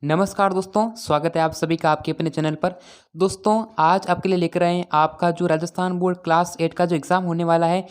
नमस्कार दोस्तों, स्वागत है आप सभी का आपके अपने चैनल पर। दोस्तों, आज आपके लिए लेकर आए हैं आपका जो राजस्थान बोर्ड क्लास 8 का जो एग्ज़ाम होने वाला है,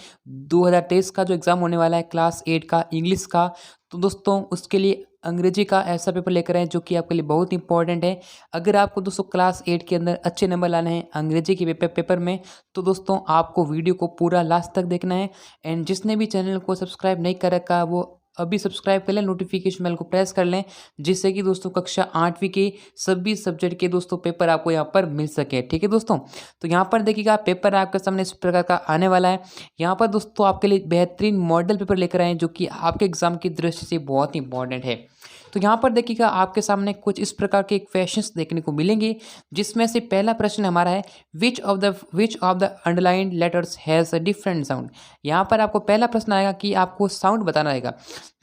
2023 का जो एग्ज़ाम होने वाला है क्लास 8 का इंग्लिश का। तो दोस्तों, उसके लिए अंग्रेजी का ऐसा पेपर लेकर आए हैं जो कि आपके लिए बहुत इंपॉर्टेंट है। अगर आपको दोस्तों क्लास 8 के अंदर अच्छे नंबर लाने हैं अंग्रेजी के पेपर में, तो दोस्तों आपको वीडियो को पूरा लास्ट तक देखना है। एंड जिसने भी चैनल को सब्सक्राइब नहीं कर रखा, वो अभी सब्सक्राइब कर लें, नोटिफिकेशन बेल को प्रेस कर लें, जिससे कि दोस्तों कक्षा 8वीं के सभी सब्जेक्ट के दोस्तों पेपर आपको यहाँ पर मिल सके। ठीक है दोस्तों, तो यहाँ पर देखिएगा पेपर आपके सामने इस प्रकार का आने वाला है। यहाँ पर दोस्तों आपके लिए बेहतरीन मॉडल पेपर लेकर आए हैं जो कि आपके एग्जाम की दृष्टि से बहुत इंपॉर्टेंट है। तो यहाँ पर देखिएगा आपके सामने कुछ इस प्रकार के क्वेश्चंस देखने को मिलेंगे, जिसमें से पहला प्रश्न हमारा है which of the underlined letters has a different sound. यहाँ पर आपको पहला प्रश्न आएगा कि आपको साउंड बताना रहेगा।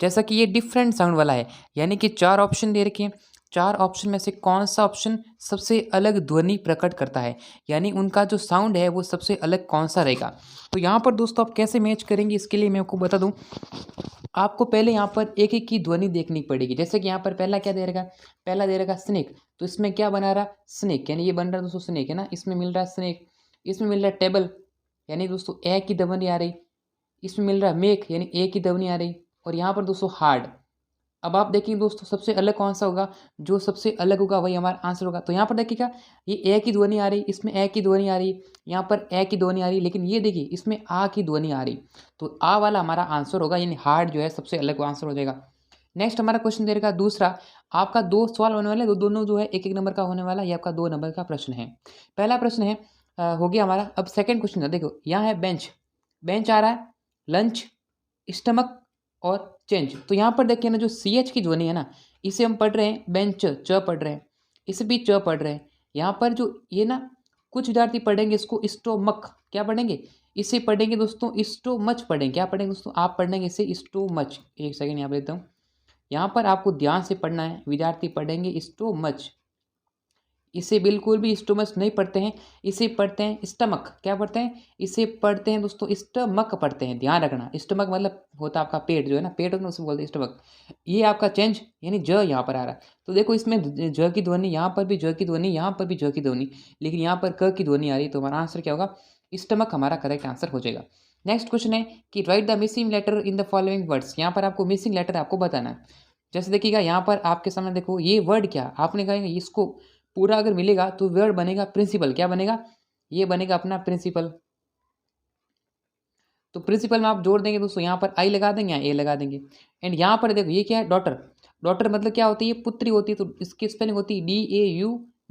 जैसा कि ये डिफरेंट साउंड वाला है, यानी कि 4 ऑप्शन दे रखे हैं। 4 ऑप्शन में से कौन सा ऑप्शन सबसे अलग ध्वनि प्रकट करता है, यानी उनका जो साउंड है वो सबसे अलग कौन सा रहेगा। तो यहाँ पर दोस्तों आप कैसे मैच करेंगे, इसके लिए मैं आपको बता दूं। आपको पहले यहाँ पर एक एक की ध्वनि देखनी पड़ेगी। जैसे कि यहाँ पर पहला क्या दे रखा, पहला दे रखा स्नेक, तो इसमें क्या बना रहा, स्नेक, यानी ये बन रहा दोस्तों स्नेक है ना। इसमें मिल रहा है स्नेक, इसमें मिल रहा है टेबल, यानी दोस्तों ए की ध्वनि आ रही। इसमें मिल रहा है मेक, यानी ए की ध्वनि आ रही। और यहाँ पर दोस्तों हार्ड। अब आप देखिए दोस्तों सबसे अलग कौन सा होगा, जो सबसे अलग होगा वही हमारा आंसर होगा। तो यहाँ पर देखिएगा ये ए की ध्वनि आ रही, इसमें ए की ध्वनि आ रही, यहाँ पर ए की ध्वनि आ रही, लेकिन ये देखिए इसमें आ की ध्वनि आ रही। तो आ वाला हमारा आंसर होगा, यानी हार्ड जो है सबसे अलग आंसर हो जाएगा। नेक्स्ट हमारा क्वेश्चन दे रखा दूसरा। आपका 2 सवाल होने वाले, दोनों जो है एक एक नंबर का होने वाला। ये आपका 2 नंबर का प्रश्न है। पहला प्रश्न है हो गया हमारा। अब सेकेंड क्वेश्चन है, देखो यहाँ है बेंच, बेंच आ रहा है, लंच, स्टमक और चेंज। तो यहाँ पर देखिए ना, जो सी एच की ध्वनि है ना, इसे हम पढ़ रहे हैं बेंच, च पढ़ रहे हैं, इसे भी च पढ़ रहे हैं। यहाँ पर जो ये ना, कुछ विद्यार्थी पढ़ेंगे इसको स्टोमक, क्या पढ़ेंगे, इसे पढ़ेंगे दोस्तों स्टोमच पढ़ेंगे। क्या पढ़ेंगे दोस्तों, आप पढ़ेंगे इसे स्टोमच। एक सेकेंड यहाँ पे देता हूँ। यहाँ पर आपको ध्यान से पढ़ना है, विद्यार्थी पढ़ेंगे स्टोमच, इसे बिल्कुल भी स्टोमच नहीं पढ़ते हैं, इसे पढ़ते हैं स्टमक। क्या पढ़ते हैं, इसे पढ़ते हैं दोस्तों स्टमक पढ़ते हैं। ध्यान रखना, स्टमक मतलब होता है आपका पेट, जो है ना पेट होता है उसे बोलते हैं स्टमक। ये आपका चेंज, यानी ज यहाँ पर आ रहा है। तो देखो इसमें ज की ध्वनि, यहाँ पर भी ज की ध्वनि, यहाँ पर भी ज की ध्वनि, लेकिन यहाँ पर क की ध्वनि आ रही। तो हमारा आंसर क्या होगा, स्टमक हमारा करेक्ट आंसर हो जाएगा। नेक्स्ट क्वेश्चन है कि write the missing letter in the following words. यहाँ पर आपको मिसिंग लेटर आपको बताना है। जैसे देखिएगा यहाँ पर आपके सामने देखो ये वर्ड क्या, आपने कहेंगे इसको पूरा अगर मिलेगा तो वर्ड बनेगा प्रिंसिपल। क्या बनेगा, ये बनेगा अपना प्रिंसिपल। तो प्रिंसिपल में आप जोड़ देंगे दोस्तों, यहाँ पर आई लगा देंगे, यहाँ ए लगा देंगे। एंड यहाँ पर देखो ये क्या है, डॉटर। डॉटर मतलब क्या होती है, पुत्री होती है। तो इसकी स्पेलिंग होती है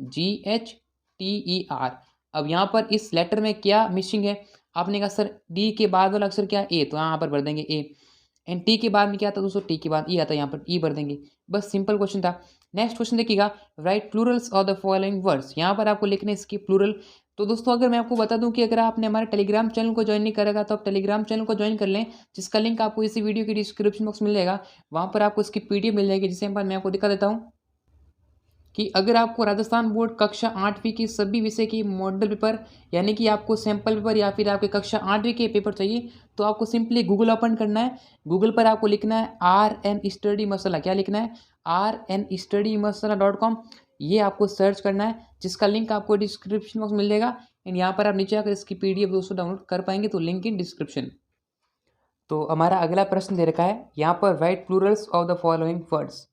DAUGHTER। अब यहाँ पर इस लेटर में क्या मिसिंग है, आपने कहा सर डी के बाद वाला अक्षर क्या है, ए, तो यहाँ पर भर देंगे ए। एंड टी के बाद में क्या आता है दोस्तों, टी के बाद ई आता है, यहाँ पर ई भर देंगे। बस सिंपल क्वेश्चन था। नेक्स्ट क्वेश्चन देखिएगा, right Plurals of the following words. यहाँ पर आपको लिखने इसकी प्लूरल। तो दोस्तों अगर मैं आपको बता दूं कि अगर आपने हमारे टेलीग्राम चैनल को ज्वाइन नहीं करेगा, तो आप टेलीग्राम चैनल को ज्वाइन कर लें, जिसका लिंक आपको इसी वीडियो की डिस्क्रिप्शन बॉक्स में मिल जाएगा। वहाँ पर आपको इसकी PDF मिल जाएगी, जिसे मैं आपको दिखा देता हूँ कि अगर आपको राजस्थान बोर्ड कक्षा 8वीं की सभी विषय की मॉडल पेपर, यानी कि आपको सैम्पल पेपर या फिर आपके कक्षा 8वीं के पेपर चाहिए, तो आपको सिंपली गूगल ओपन करना है। गूगल पर आपको लिखना है RN स्टडी मसाला। क्या लिखना है, RNstudymasala.com। ये आपको सर्च करना है, जिसका लिंक आपको डिस्क्रिप्शन बॉक्स में मिल जाएगा। एंड यहाँ पर आप नीचे आकर इसकी PDF दोस्तों डाउनलोड कर पाएंगे, तो लिंक इन डिस्क्रिप्शन। तो हमारा अगला प्रश्न दे रखा है यहाँ पर, right Plurals of the following words.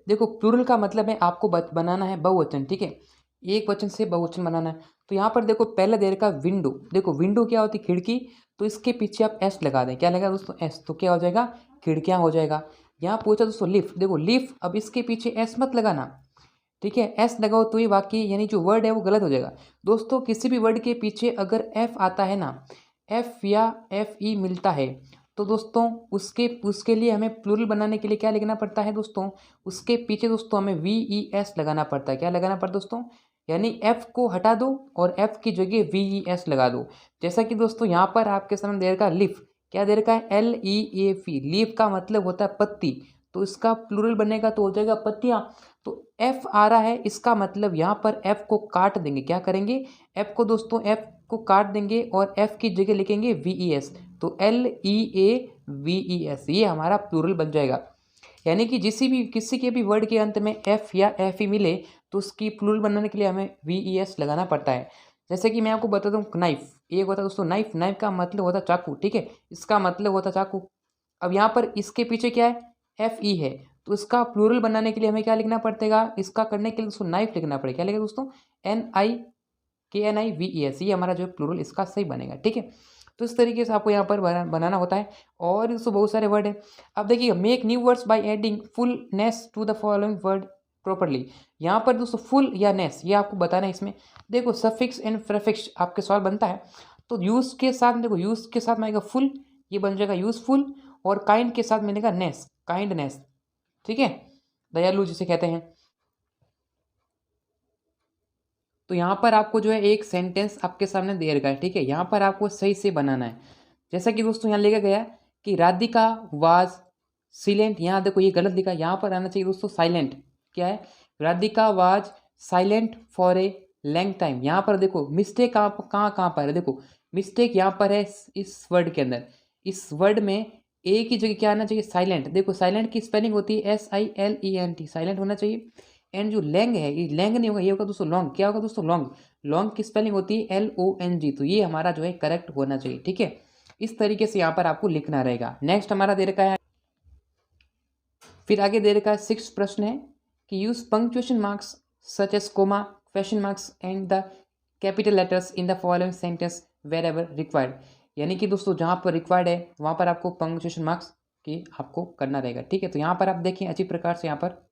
देखो प्लूरल का मतलब है आपको बनाना है बहुवचन। ठीक है, एक वचन से बहुवचन बनाना है। तो यहाँ पर देखो पहले दे रखा विंडो। देखो विंडो क्या होती है, खिड़की। तो इसके पीछे आप एस लगा दें। क्या लगा दोस्तों, एस, तो क्या हो जाएगा, खिड़कियाँ हो जाएगा। यहाँ पूछा दोस्तों लिफ्ट। देखो लिफ्ट, अब इसके पीछे एस मत लगाना। ठीक है, एस लगाओ तो ये वाक्य यानी जो वर्ड है वो गलत हो जाएगा। दोस्तों किसी भी वर्ड के पीछे अगर एफ आता है ना, एफ या FE मिलता है, तो दोस्तों उसके उसके लिए हमें प्लूरल बनाने के लिए क्या लिखना पड़ता है दोस्तों, उसके पीछे दोस्तों हमें VES लगाना पड़ता है। क्या लगाना पड़ता है दोस्तों, यानी F को हटा दो और F की जगह VES लगा दो। जैसा कि दोस्तों यहाँ पर आपके सामने दे रखा है लीफ। क्या दे रखा है, LEAF। लीफ का मतलब होता है पत्ती, तो इसका प्लूरल बनेगा तो हो जाएगा पत्तियाँ। तो F आ रहा है, इसका मतलब यहाँ पर F को काट देंगे। क्या करेंगे, F को दोस्तों F को काट देंगे और F की जगह लिखेंगे VES। तो LEAVES, ये हमारा प्लूरल बन जाएगा। यानी कि किसी के भी वर्ड के अंत में एफ या एफ ई मिले तो उसकी प्लूरल बनाने के लिए हमें वी ई एस लगाना पड़ता है। जैसे कि मैं आपको बताता हूँ नाइफ, एक होता है दोस्तों नाइफ, नाइफ का मतलब होता है चाकू, ठीक है, इसका मतलब होता है चाकू। अब यहाँ पर इसके पीछे क्या है, एफ ई है, तो इसका प्लूरल बनाने के लिए हमें क्या लिखना पड़ेगा, इसका करने के लिए दोस्तों नाइफ लिखना पड़ेगा। क्या लिखेगा दोस्तों, NIVES, ये हमारा जो प्लूरल इसका सही बनेगा, ठीक है। तो इस तरीके से आपको यहाँ पर बनाना होता है। और दोस्तों बहुत सारे वर्ड हैं। अब देखिए, make new words by adding fullness to the following word properly. यहाँ पर दोस्तों फुल या नेस ये आपको बताना है। इसमें देखो सफिक्स एंड प्रीफिक्स आपके सवाल बनता है, तो यूज के साथ देखो, यूज के साथ मिलेगा फुल, ये बन जाएगा यूजफुल, और काइंड के साथ मिलेगा नेस, काइंडनेस, ठीक है, दयालु जिसे कहते हैं। तो यहाँ पर आपको जो है एक सेंटेंस आपके सामने दे रखा है, ठीक है, यहाँ पर आपको सही से बनाना है। जैसा कि दोस्तों यहाँ लिखा गया है कि राधिका वाज साइलेंट, यहाँ देखो ये गलत लिखा है, यहाँ पर आना चाहिए दोस्तों साइलेंट। क्या है, Radhika was silent for a long time. यहाँ पर देखो मिस्टेक कहाँ पर है, देखो मिस्टेक यहाँ पर है इस वर्ड के अंदर, इस वर्ड में एक ही जगह क्या आना चाहिए, साइलेंट। देखो साइलेंट की स्पेलिंग होती है SILENT, साइलेंट होना चाहिए। एंड जो लैंग है, ये लैंग नहीं होगा, ये होगा दोस्तों लॉन्ग। क्या होगा दोस्तों, लॉन्ग। लॉन्ग की स्पेलिंग होती है LONG, तो ये हमारा जो है करेक्ट होना चाहिए, ठीक है। इस तरीके से यहाँ पर आपको लिखना रहेगा। नेक्स्ट हमारा दे रखा है, फिर आगे दे रखा है 6 प्रश्न है कि use punctuation marks such as comma, question marks and the capital letters in the following sentence wherever required. यानी कि दोस्तों जहाँ पर रिक्वायर्ड है वहाँ पर आपको पंक्चुएशन मार्क्स की आपको करना रहेगा, ठीक है। तो यहाँ पर आप देखें अच्छी प्रकार से, यहाँ पर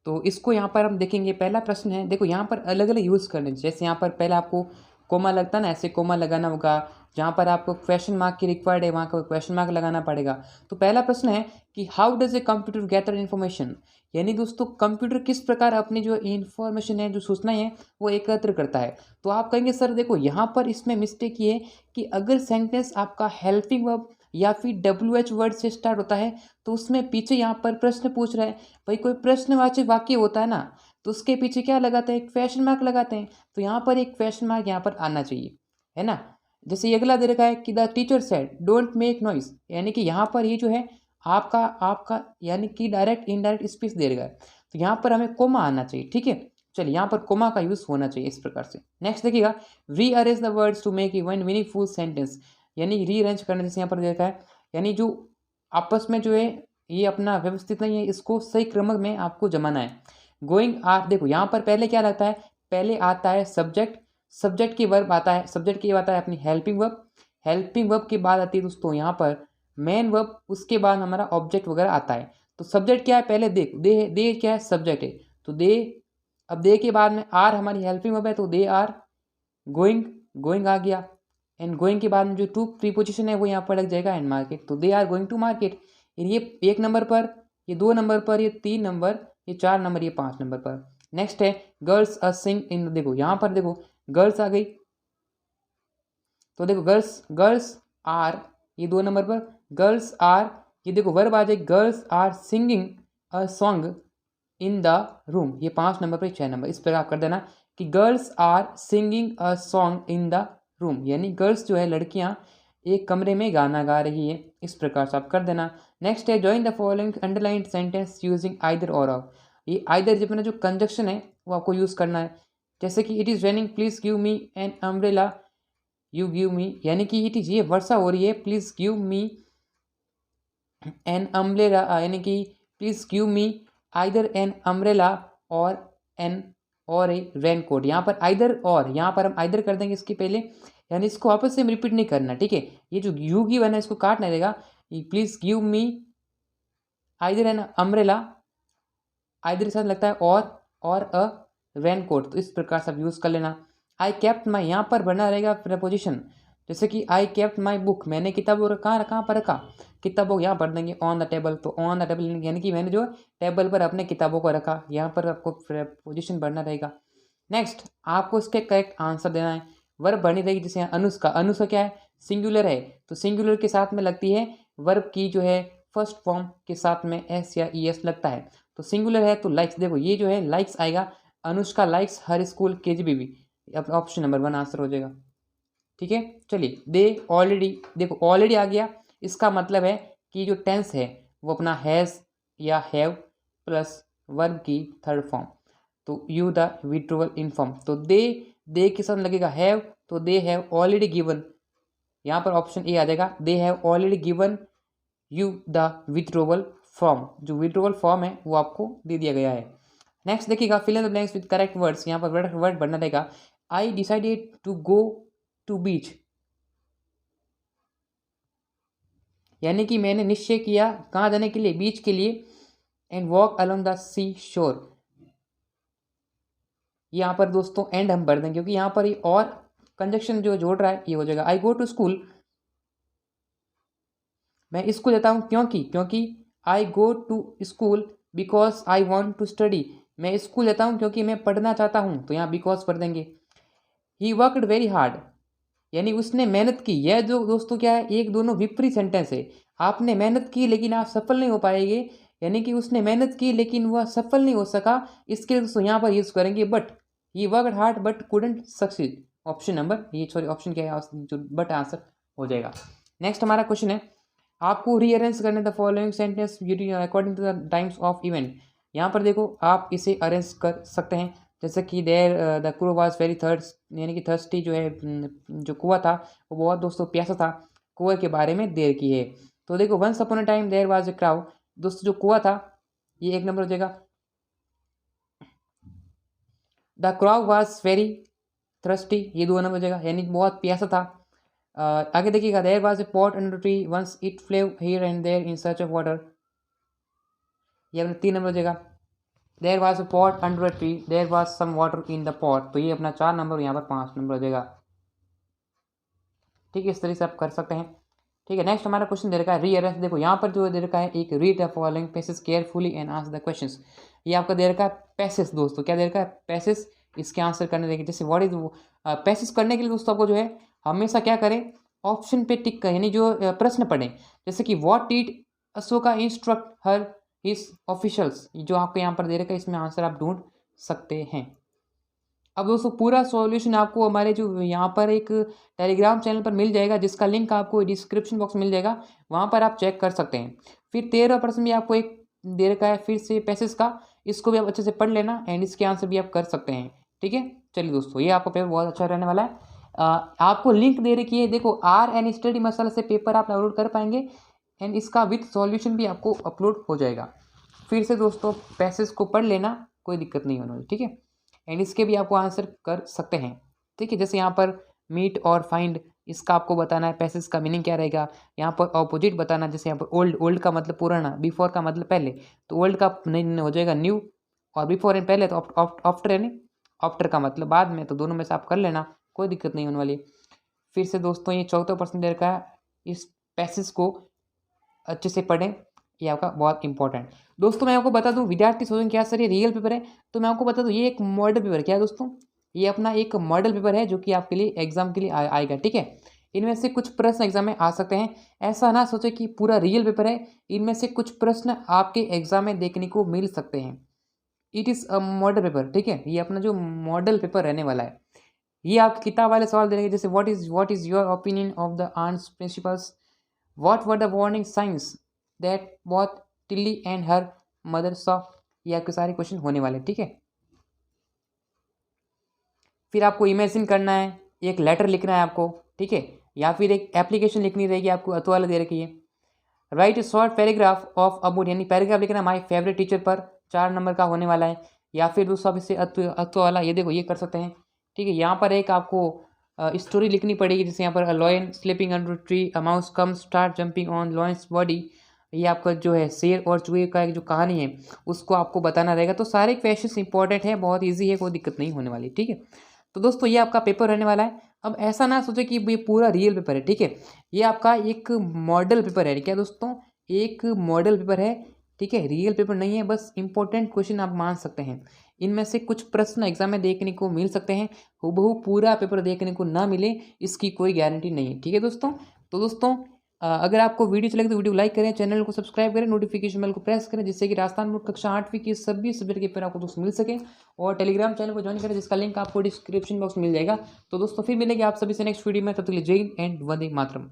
तो इसको यहाँ पर हम देखेंगे। पहला प्रश्न है, देखो यहाँ पर अलग अलग यूज़ करने, जैसे यहाँ पर पहले आपको कोमा लगता है ना, ऐसे कोमा लगाना होगा। जहाँ पर आपको क्वेश्चन मार्क की रिक्वायर्ड है वहाँ का क्वेश्चन मार्क लगाना पड़ेगा। तो पहला प्रश्न है कि how does a computer gather information, यानी दोस्तों कंप्यूटर किस प्रकार अपनी जो इन्फॉर्मेशन है, जो सूचनाएं हैं, वो एकत्र करता है। तो आप कहेंगे सर देखो यहाँ पर इसमें मिस्टेक ये है कि अगर सेंटेंस आपका हेल्पिंग वर्ब या फिर WH वर्ड से स्टार्ट होता है तो उसमें पीछे यहाँ पर प्रश्न पूछ रहा है, भाई कोई प्रश्नवाची वाक्य होता है ना, तो उसके पीछे क्या लगाते हैं, क्वेश्चन मार्क लगाते हैं। तो यहाँ पर एक क्वेश्चन मार्क यहाँ पर आना चाहिए, है ना। जैसे ये अगला दे रखा है कि the teacher said don't make noise, यानी कि यहाँ पर ये जो है आपका आपका यानी कि डायरेक्ट इनडायरेक्ट स्पीच दे रखा है, तो यहाँ पर हमें कोमा आना चाहिए, ठीक है। चलिए यहाँ पर कोमा का यूज़ होना चाहिए इस प्रकार से। नेक्स्ट देखिएगा, rearrange the words to make one meaningful sentence, यानी रीअरेंज करने जैसे यहाँ पर दे रखा है, यानी जो आपस में जो है ये अपना व्यवस्थित नहीं है, इसको सही क्रम में आपको जमाना है। गोइंग आर, देखो यहाँ पर पहले क्या लगता है, पहले आता है सब्जेक्ट, सब्जेक्ट की वर्ब आता है, सब्जेक्ट की आता है अपनी हेल्पिंग वर्ब, हेल्पिंग वर्ब के बाद आती है दोस्तों यहाँ पर मेन वर्ब, उसके बाद हमारा ऑब्जेक्ट वगैरह आता है। तो सब्जेक्ट क्या है, पहले देख दे क्या है, सब्जेक्ट है, तो दे, अब दे के बाद में आर हमारी हेल्पिंग वर्ब है, तो दे आर गोइंग, गोइंग आ गया। एंड गोइंग के बाद में जो टू प्रीपोजिशन है वो यहाँ पर लग जाएगा एंड मार्केट, तो they are going to market. ये 1 नंबर पर, ये 2 नंबर पर, ये 3 नंबर, ये 4 नंबर, ये 5 नंबर पर। नेक्स्ट है गर्ल्स आर सिंग इन, देखो यहाँ पर देखो गर्ल्स आ गई, तो देखो गर्ल्स आर, ये 2 नंबर पर, गर्ल्स आर, ये देखो वर्ब आ जाए, girls are singing a song in the room, ये 5 नंबर पर, 6 नंबर। इस पर आप कर देना कि girls are singing a song in the room, यानी गर्ल्स जो है लड़कियां एक कमरे में गाना गा रही है, इस प्रकार से आप कर देना। नेक्स्ट है join the following underlined sentence using either और ऑफ, ये आइदर जब जो कंजक्शन है वो आपको यूज़ करना है। जैसे कि it is raining please give me an umbrella you give me, यानी कि इट इज़, ये वर्षा हो रही है, please give me an umbrella, यानी कि please give me either an umbrella और एन और ए रेन कोट। यहाँ पर आइदर और, यहाँ पर हम आइदर कर देंगे इसके पहले, यानी इसको आपस से रिपीट नहीं करना, ठीक है। ये जो यू गिव है ना, इसको काटना रहेगा, please give me either an umbrella, either के साथ लगता है और अ रेन कोट, तो इस प्रकार से आप यूज़ कर लेना। आई केप्ट माई, यहाँ पर बना रहेगा प्रपोजिशन, जैसे कि आई केप्ट माई बुक, मैंने किताबों को कहाँ पर रखा, किताबों यहाँ पढ़ देंगे ऑन द टेबल, तो ऑन द टेबल यानी कि मैंने जो टेबल पर अपने किताबों को रखा, यहाँ पर आपको प्रपोजिशन बढ़ना रहेगा। नेक्स्ट आपको इसके करेक्ट आंसर देना है। वर्ब बनी रहेगी, जैसे यहाँ अनुष्का, अनुष्का क्या है, सिंगुलर है, तो सिंगुलर के साथ में लगती है वर्ब की जो है फर्स्ट फॉर्म के साथ में एस या ई एस लगता है, तो सिंगुलर है तो लाइक्स, देखो ये जो है लाइक्स आएगा, अनुष्का लाइक्स हर स्कूल KGBB, अब ऑप्शन नंबर 1 आंसर हो जाएगा, ठीक है। चलिए दे ऑलरेडी, देखो ऑलरेडी आ गया, इसका मतलब है कि जो टेंस है वो अपना हैज़ या हैव प्लस वर्ब की थर्ड फॉर्म, तो यू द विड्रोवल इन्फॉर्म, तो दे के साथ लगेगा हैव, तो दे हैव ऑलरेडी गिवन, यहाँ पर ऑप्शन ए आ जाएगा, they have already given you the withdrawal form, जो विड्रोवल फॉर्म है वो आपको दे दिया गया है। नेक्स्ट देखिएगा, fill in the blanks with correct words, यहाँ पर वर्ड बनना रहेगा I decided to go to beach, यानी कि मैंने निश्चय किया कहाँ जाने के लिए, बीच के लिए, एंड वॉक अलोंग द सी शोर, यहाँ पर दोस्तों एंड हम भर देंगे क्योंकि यहाँ पर ये और कंजक्शन जो जोड़ रहा है ये हो जाएगा। आई गो टू स्कूल, मैं स्कूल जाता हूँ क्योंकि I go to school because I want to study, मैं स्कूल जाता हूँ क्योंकि मैं पढ़ना चाहता हूँ, तो यहाँ बिकॉज पढ़ देंगे। ही वर्कड वेरी हार्ड, यानी उसने मेहनत की, यह जो दोस्तों क्या है, एक दोनों विपरीत सेंटेंस है। आपने मेहनत की लेकिन आप सफल नहीं हो पाएंगे, यानी कि उसने मेहनत की लेकिन वह सफल नहीं हो सका, इसके लिए दोस्तों यहाँ पर यूज़ करेंगे but, he worked hard but couldn't succeed, option number ये सॉरी ऑप्शन क्या है जो बट आंसर हो जाएगा। नेक्स्ट हमारा क्वेश्चन है, आपको रीअरेंज करने the following sentence according to the times of event, यहाँ पर देखो आप इसे अरेंज कर सकते हैं, जैसे कि there the crow was very thirst, यानी कि थर्स्टी जो है जो कुआं था वो बहुत दोस्तों प्यासा था, कुएं के बारे में देर की है। तो देखो once upon a time there was a crow, दोस्तों जो कुआं था ये एक नंबर हो जाएगा। The crow was very thirsty, ये दो नंबर हो जाएगा, यानी बहुत प्यासा था। आगे देखिएगा, there was a pot under tree once it flew here and there in search of water, ये अपना 3 नंबर हो जाएगा। There was a pot under a tree there was some water in the pot, तो ये अपना 4 number, यहाँ पर 5 number हो जाएगा। ठीक है, इस तरीके से आप कर सकते हैं। ठीक है, नेक्स्ट हमारा क्वेश्चन दे रखा है रीअरेंज, देखो यहाँ पर जो दे रखा है एक read the following passage carefully and answer the questions, ये आपका दे रखा है पैसेज, दोस्तों क्या दे रखा है पैसेज, इसके आंसर करने देंगे। जैसे व्हाट इज पैसेज करने के लिए दोस्तों आपको जो है हमेशा क्या करें, ऑप्शन पे टिक करें, यानी जो प्रश्न पढ़ें, जैसे कि what did Ashoka instruct her his officials, जो आपको यहाँ पर दे रखा है, इसमें आंसर आप ढूंढ सकते हैं। अब दोस्तों पूरा सॉल्यूशन आपको हमारे जो यहाँ पर एक टेलीग्राम चैनल पर मिल जाएगा, जिसका लिंक आपको डिस्क्रिप्शन बॉक्स में मिल जाएगा, वहाँ पर आप चेक कर सकते हैं। फिर 13% भी आपको एक दे रखा है फिर से पैसेज का, इसको भी आप अच्छे से पढ़ लेना एंड इसके आंसर भी आप कर सकते हैं। ठीक है, चलिए दोस्तों ये आपका पेपर बहुत अच्छा रहने वाला है। आपको लिंक दे रखी है, देखो RN स्टडी मसाला से पेपर आप डाउनलोड कर पाएंगे एंड इसका विथ सॉल्यूशन भी आपको अपलोड हो जाएगा। फिर से दोस्तों पैसेज को पढ़ लेना, कोई दिक्कत नहीं होने वाली। ठीक है, एंड इसके भी आपको आंसर कर सकते हैं। ठीक है, जैसे यहाँ पर मीट और फाइंड, इसका आपको बताना है पैसेज का मीनिंग क्या रहेगा, यहाँ पर ऑपोजिट बताना, जैसे यहाँ पर ओल्ड का मतलब पुराना, बिफोर का मतलब पहले, तो ओल्ड का नहीं हो जाएगा न्यू, और बिफोर एंड पहले, तो आफ्टर यानी आफ्टर का मतलब बाद में, तो दोनों में से आप कर लेना, कोई दिक्कत नहीं होने वाली। फिर से दोस्तों ये 14% दे रखा है, इस पैसेज को अच्छे से पढ़ें, ये आपका बहुत इंपॉर्टेंट। दोस्तों मैं आपको बता दूं विद्यार्थी सोचेंगे क्या सर ये रियल पेपर है, तो मैं आपको बता दूं ये एक मॉडल पेपर, क्या है दोस्तों, ये अपना एक मॉडल पेपर है जो कि आपके लिए एग्जाम के लिए आएगा। ठीक है, इनमें से कुछ प्रश्न एग्जाम में आ सकते हैं, ऐसा ना सोचे कि पूरा रियल पेपर है, इनमें से कुछ प्रश्न आपके एग्जाम में देखने को मिल सकते हैं। It is a model paper. ठीक है, ये अपना जो मॉडल पेपर रहने वाला है, ये आप किताब वाले सवाल दे देंगे, जैसे what is your opinion of the Arns principles, what were the warning science that what Tilly and her mother saw, ये आपके सारे क्वेश्चन होने वाले। ठीक है, फिर आपको इमेजिन करना है, एक लेटर लिखना है आपको। ठीक है, या फिर एक एप्लीकेशन लिखनी रहेगी आपको, अतवाला दे रखी है। Right A short paragraph of about, यानी पैराग्राफ लिखना माई फेवरेट टीचर पर, 4 नंबर का होने वाला है। या फिर दूसरा इससे अतवाला, ये देखो ये कर सकते हैं। ठीक है, यहाँ पर एक आपको स्टोरी लिखनी पड़ेगी, जैसे यहाँ पर lion sleeping under tree, a mouse come start jumping on lions body, ये आपका जो है शेर और चूहे का एक जो कहानी है उसको आपको बताना रहेगा। तो सारे क्वेश्चंस इंपॉर्टेंट है, बहुत इजी है, कोई दिक्कत नहीं होने वाली। ठीक है, तो दोस्तों ये आपका पेपर रहने वाला है। अब ऐसा ना सोचे कि ये पूरा रियल पेपर है। ठीक है, ये आपका एक मॉडल पेपर है। क्या दोस्तों, एक मॉडल पेपर है। ठीक है, रियल पेपर नहीं है, बस इंपॉर्टेंट क्वेश्चन आप मान सकते हैं। इनमें से कुछ प्रश्न एग्जाम में देखने को मिल सकते हैं, हूबहू पूरा पेपर देखने को ना मिले, इसकी कोई गारंटी नहीं है। ठीक है दोस्तों, तो दोस्तों अगर आपको वीडियो चलेगी तो वीडियो लाइक करें, चैनल को सब्सक्राइब करें, नोटिफिकेशन बेल को प्रेस करें, जिससे कि राजस्थान बोर्ड कक्षा 8वीं की सभी सब्जेक्ट के पेपर आपको दोस्तों मिल सके, और टेलीग्राम चैनल को ज्वाइन करें, जिसका लिंक आपको डिस्क्रिप्शन बॉक्स में मिल जाएगा। तो दोस्तों फिर मिलेंगे आप सभी से नेक्स्ट वीडियो में, तब तक के लिए जय हिंद एंड वंदे मातरम।